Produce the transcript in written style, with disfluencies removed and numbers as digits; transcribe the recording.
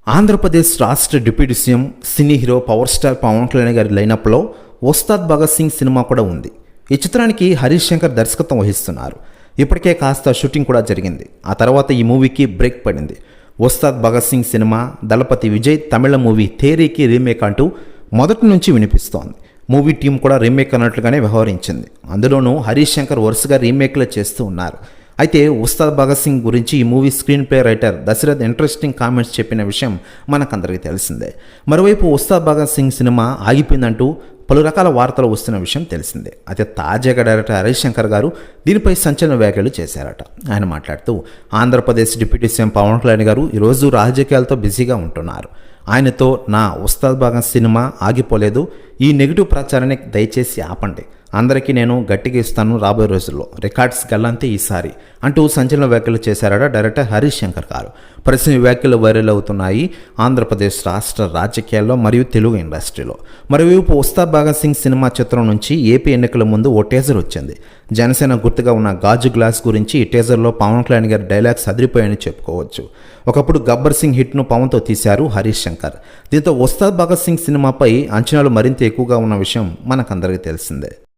ఆంధ్రప్రదేశ్ రాష్ట్ర deputy CM cine hero power star Pawan Kalyan గారి లైనప్లో ఉస్తాద్ భగత్ సింగ్ సినిమా కూడా ఉంది. ఈ చిత్రానికి హరీష్ శంకర్ దర్శకత్వం వహిస్తున్నారు. ఇప్పటికే కాస్త షూటింగ్ కూడా జరిగింది. ఆ తర్వాత ఈ మూవీకి బ్రేక్ పడింది. ఉస్తాద్ భగత్ సింగ్ సినిమా దళపతి విజయ్ తమిళ మూవీ థేరీకి రీమేక్ అంటూ మొదటి నుంచి వినిపిస్తోంది. మూవీ టీం కూడా రీమేక్ అన్నట్లుగానే వ్యవహరించింది. అందులోనూ హరీష్ శంకర్ వరుసగా రీమేక్లు చేస్తూ ఉన్నారు. అయితే ఉస్తాద్ భగత్ సింగ్ గురించి ఈ movie screen play writer Dashrath interesting comments చెప్పిన విషయం మనకందరికీ తెలిసిందే. మరోవైపు ఉస్తాద్ భగత్ సింగ్ సినిమా ఆగిపోయిందంటూ పలు రకాల వార్తలు వస్తున్న విషయం తెలిసిందే. అయితే తాజాగా డైరెక్టర్ హరీష్ శంకర్ గారు దీనిపై సంచలన వ్యాఖ్యలు చేశారట. ఆయన మాట్లాడుతూ ఆంధ్రప్రదేశ్ డిప్యూటీ సీఎం పవన్ కళ్యాణ్ గారు ఈరోజు రాజకీయాలతో బిజీగా ఉంటున్నారు. ఆయనతో నా ఉస్తాద్ భగత్ సినిమా ఆగిపోలేదు. ఈ నెగిటివ్ ప్రచారాన్ని దయచేసి ఆపండి. అందరికీ నేను గట్టిగా ఇస్తాను. రాబోయే రోజుల్లో రికార్డ్స్ గల్లంతే ఈసారి అంటూ సంచలన వ్యాఖ్యలు చేశారట డైరెక్టర్ హరీష్ శంకర్ గారు. ప్రస్తుతం ఈ వ్యాఖ్యలు వైరల్ అవుతున్నాయి ఆంధ్రప్రదేశ్ రాష్ట్ర రాజకీయాల్లో మరియు తెలుగు ఇండస్ట్రీలో. మరోవైపు ఉస్తాద్ భగత్ సింగ్ సినిమా చిత్రం నుంచి ఏపీ ఎన్నికల ముందు ఓ టీజర్ వచ్చింది. జనసేన గుర్తుగా ఉన్న గాజు గ్లాస్ గురించి ఈ టీజర్లో పవన్ కళ్యాణ్ గారి డైలాగ్స్ అదిరిపోయాయని చెప్పుకోవచ్చు. ఒకప్పుడు గబ్బర్ సింగ్ హిట్ను పవన్తో తీశారు హరీష్ శంకర్. దీంతో ఉస్తాద్ భగత్ సింగ్ సినిమాపై అంచనాలు మరింత ఎక్కువగా ఉన్న విషయం మనకందరికీ తెలిసిందే.